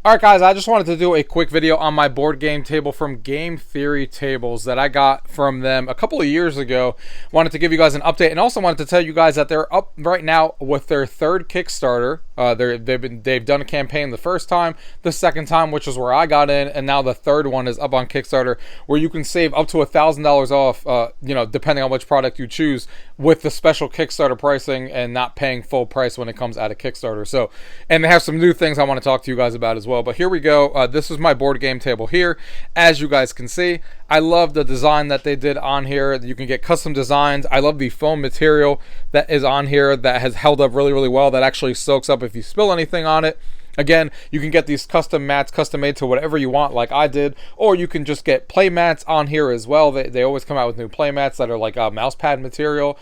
Alright guys, I just wanted to do a quick video on my board game table from Game Theory Tables that I got from them a couple of years ago. Wanted to give you guys an update and also wanted to tell you guys that they're up right now with their third Kickstarter. They've done a campaign the first time, the second time, which is where I got in, and now the third one is up on Kickstarter, where you can save up to $1,000 off, depending on which product you choose, with the special Kickstarter pricing and not paying full price when it comes out of Kickstarter. So, and they have some new things I want to talk to you guys about as well. But here we go. This is my board game table here. As you guys can see, I love the design that they did on here. You can get custom designs. I love the foam material that is on here that has held up really, really well. That actually soaks up if you spill anything on it. Again, you can get these custom mats custom made to whatever you want, like I did, or you can just get play mats on here as well. They always come out with new play mats that are like mouse pad material,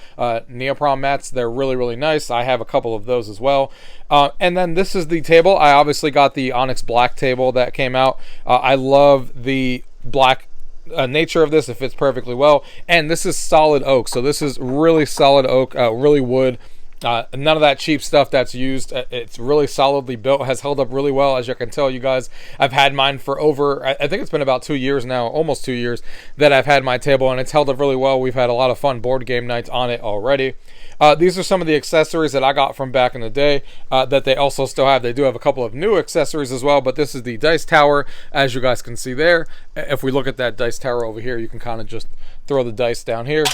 neoprene mats. They're really, really nice. I have a couple of those as well. And then this is the table. I obviously got the Onyx Black table that came out. I love the black nature of this. It fits perfectly well. And this is solid oak. So this is really solid oak, really wood. None of that cheap stuff that's used. It's really solidly built, has held up really well. As you can tell, you guys, I've had mine for over, I think it's been about 2 years now, almost 2 years that I've had my table, and it's held up really well. We've had a lot of fun board game nights on it already. These are some of the accessories that I got from back in the day that they also still have. They do have a couple of new accessories as well, but this is the dice tower, as you guys can see there. If we look at that dice tower over here, you can kind of just throw the dice down here,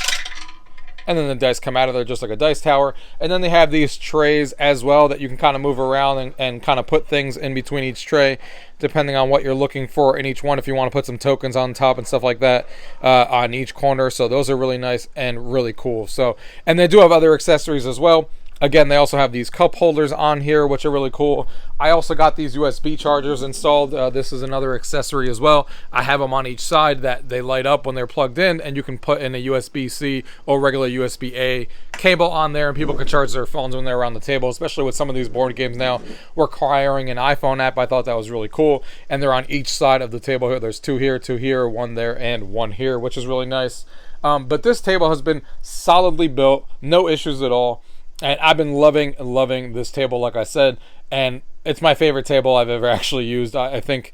and then the dice come out of there just like a dice tower. And then they have these trays as well that you can kind of move around and kind of put things in between each tray, depending on what you're looking for in each one. If you want to put some tokens on top and stuff like that on each corner. So those are really nice and really cool. So, and they do have other accessories as well. Again, they also have these cup holders on here, which are really cool. I also got these USB chargers installed. This is another accessory as well. I have them on each side that they light up when they're plugged in, and you can put in a USB-C or regular USB-A cable on there, and people can charge their phones when they're around the table, especially with some of these board games now requiring an iPhone app. I thought that was really cool, and they're on each side of the table here. There's two here, one there, and one here, which is really nice. But this table has been solidly built, no issues at all. And I've been loving this table, like I said, and it's my favorite table I've ever actually used. I think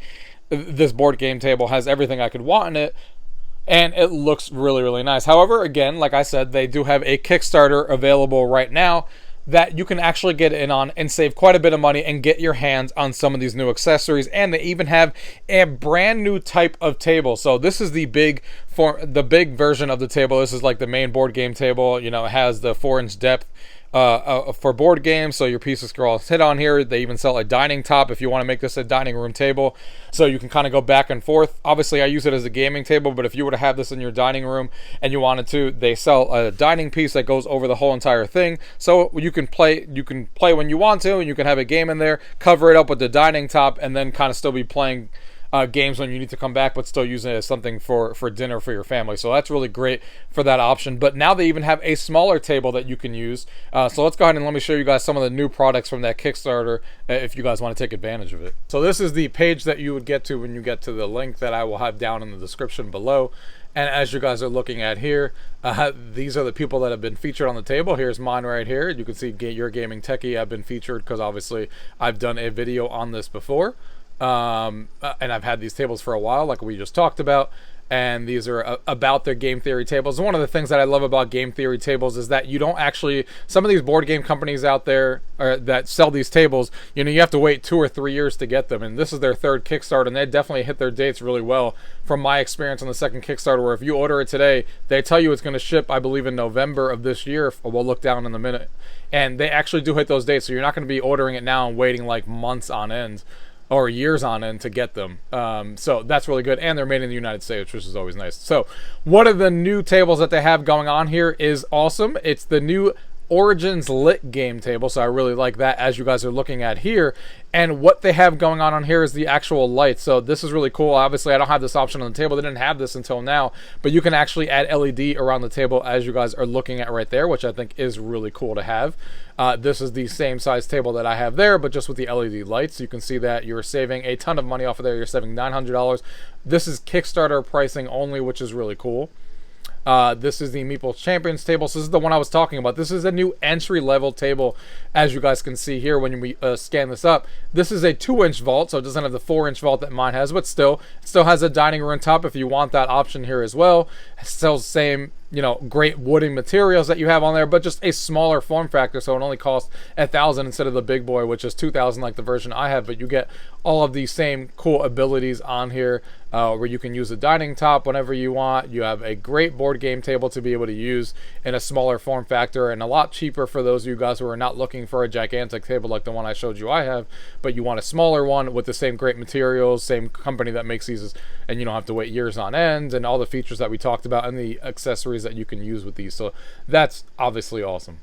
this board game table has everything I could want in it, and it looks really, really nice. However, again, like I said, they do have a Kickstarter available right now that you can actually get in on and save quite a bit of money and get your hands on some of these new accessories. And they even have a brand new type of table. So this is the big version of the table. This is like the main board game table. You know, it has the 4-inch depth for board games, so your pieces can all sit on here. They even sell a dining top if you want to make this a dining room table, so you can kind of go back and forth. Obviously I use it as a gaming table, but if you were to have this in your dining room and you wanted to, they sell a dining piece that goes over the whole entire thing, so you can play when you want to, and you can have a game in there, cover it up with the dining top, and then kind of still be playing games when you need to come back, but still using it as something for dinner for your family. So that's really great for that option. But now they even have a smaller table that you can use. So let's go ahead and let me show you guys some of the new products from that Kickstarter if you guys want to take advantage of it. So this is the page that you would get to when you get to the link that I will have down in the description below. And as you guys are looking at here, these are the people that have been featured on the table. Here's mine right here. You can see UrGamingTechie. I've been featured because obviously I've done a video on this before. And I've had these tables for a while, like we just talked about, and these are about their game theory tables. One of the things that I love about game theory tables is that you don't actually, some of these board game companies out there that sell these tables, you know, you have to wait 2 or 3 years to get them, and this is their third Kickstarter, and they definitely hit their dates really well from my experience on the second Kickstarter, where if you order it today, they tell you it's going to ship, I believe, in November of this year. We'll look down in a minute, and they actually do hit those dates, so you're not going to be ordering it now and waiting like months on end or years on end to get them. So that's really good, and they're made in the United States, which is always nice. So one of the new tables that they have going on here is awesome. It's the new Origins Lit game table, so I really like that, as you guys are looking at here. And what they have going on here is the actual lights. So this is really cool. Obviously I don't have this option on the table. They didn't have this until now, but you can actually add LED around the table, as you guys are looking at right there, which I think is really cool to have. This is the same size table that I have there, but just with the LED lights. You can see that you're saving a ton of money off of there. You're saving $900. This is Kickstarter pricing only, which is really cool. This is the Meeple Champions table. So this is the one I was talking about. This is a new entry-level table, as you guys can see here when we scan this up. This is a 2-inch vault, so it doesn't have the 4-inch vault that mine has, but still, it still has a dining room top if you want that option here as well. It still the same, you know, great wooden materials that you have on there, but just a smaller form factor, so it only costs $1,000 instead of the big boy, which is $2,000 like the version I have. But you get all of these same cool abilities on here, where you can use a dining top whenever you want. You have a great board game table to be able to use in a smaller form factor, and a lot cheaper for those of you guys who are not looking for a gigantic table like the one I showed you I have, but you want a smaller one with the same great materials, same company that makes these, and you don't have to wait years on end, and all the features that we talked about and the accessories that you can use with these. So that's obviously awesome.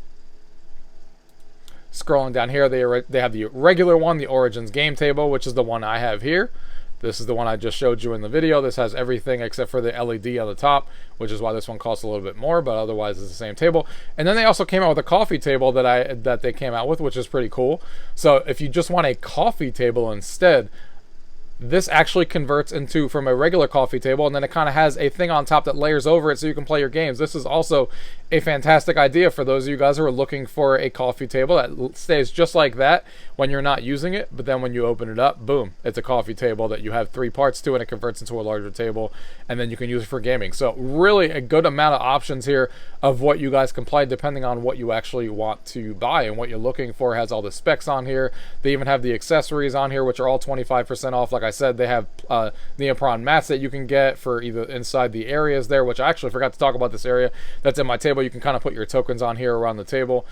Scrolling down here, they have the regular one, the Origins game table, which is the one I have here. This is the one I just showed you in the video. This has everything except for the LED on the top, which is why this one costs a little bit more, but otherwise it's the same table. And then they also came out with a coffee table that they came out with, which is pretty cool. So if you just want a coffee table instead, this actually converts into from a regular coffee table, and then it kind of has a thing on top that layers over it so you can play your games. This is also a fantastic idea for those of you guys who are looking for a coffee table that stays just like that when you're not using it, but then when you open it up, boom, it's a coffee table that you have 3 parts to, and it converts into a larger table, and then you can use it for gaming. So really a good amount of options here of what you guys can play depending on what you actually want to buy and what you're looking for. It has all the specs on here. They even have the accessories on here, which are all 25% off. Like I said, they have neoprene mats that you can get for either inside the areas there, which I actually forgot to talk about this area that's in my table. You can kind of put your tokens on here around the table.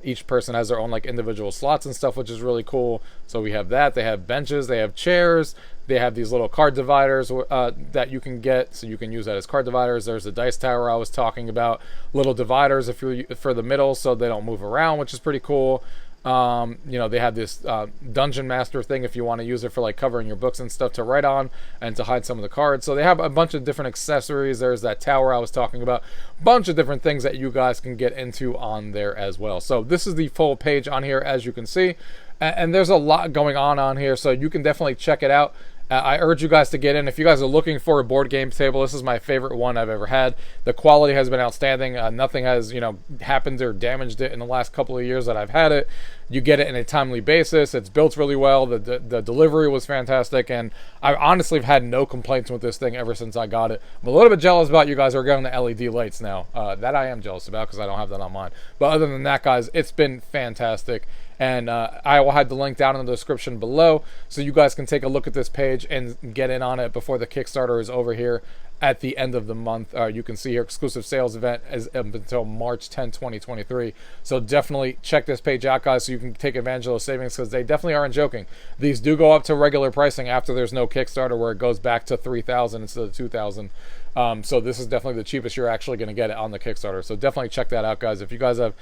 Each person has their own like individual slots and stuff, which is really cool. So we have that. They have benches, they have chairs, they have these little card dividers that you can get, so you can use that as card dividers. There's the dice tower I was talking about, little dividers if you're for the middle so they don't move around, which is pretty cool. You know, they have this dungeon master thing if you want to use it for like covering your books and stuff to write on and to hide some of the cards. So they have a bunch of different accessories. There's that tower I was talking about, bunch of different things that you guys can get into on there as well. So this is the full page on here, as you can see, and there's a lot going on here, so you can definitely check it out. I urge you guys to get in. If you guys are looking for a board game table, this is my favorite one I've ever had. The quality has been outstanding. Nothing has, you know, happened or damaged it in the last couple of years that I've had it. You get it in a timely basis. It's built really well. The delivery was fantastic, and I honestly have had no complaints with this thing ever since I got it. I'm a little bit jealous about you guys who are getting the LED lights now. That I am jealous about because I don't have that on mine. But other than that, guys, it's been fantastic. And I will have the link down in the description below so you guys can take a look at this page and get in on it before the Kickstarter is over here at the end of the month. You can see here exclusive sales event is up until March 10, 2023. So definitely check this page out, guys, so you can take advantage of those savings, because they definitely aren't joking. These do go up to regular pricing after there's no Kickstarter, where it goes back to $3,000 instead of $2,000. So this is definitely the cheapest you're actually going to get it on the Kickstarter. So definitely check that out, guys. If you guys have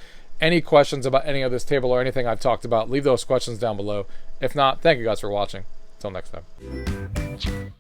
any questions about any of this table or anything I've talked about, leave those questions down below. If not, thank you guys for watching. Until next time.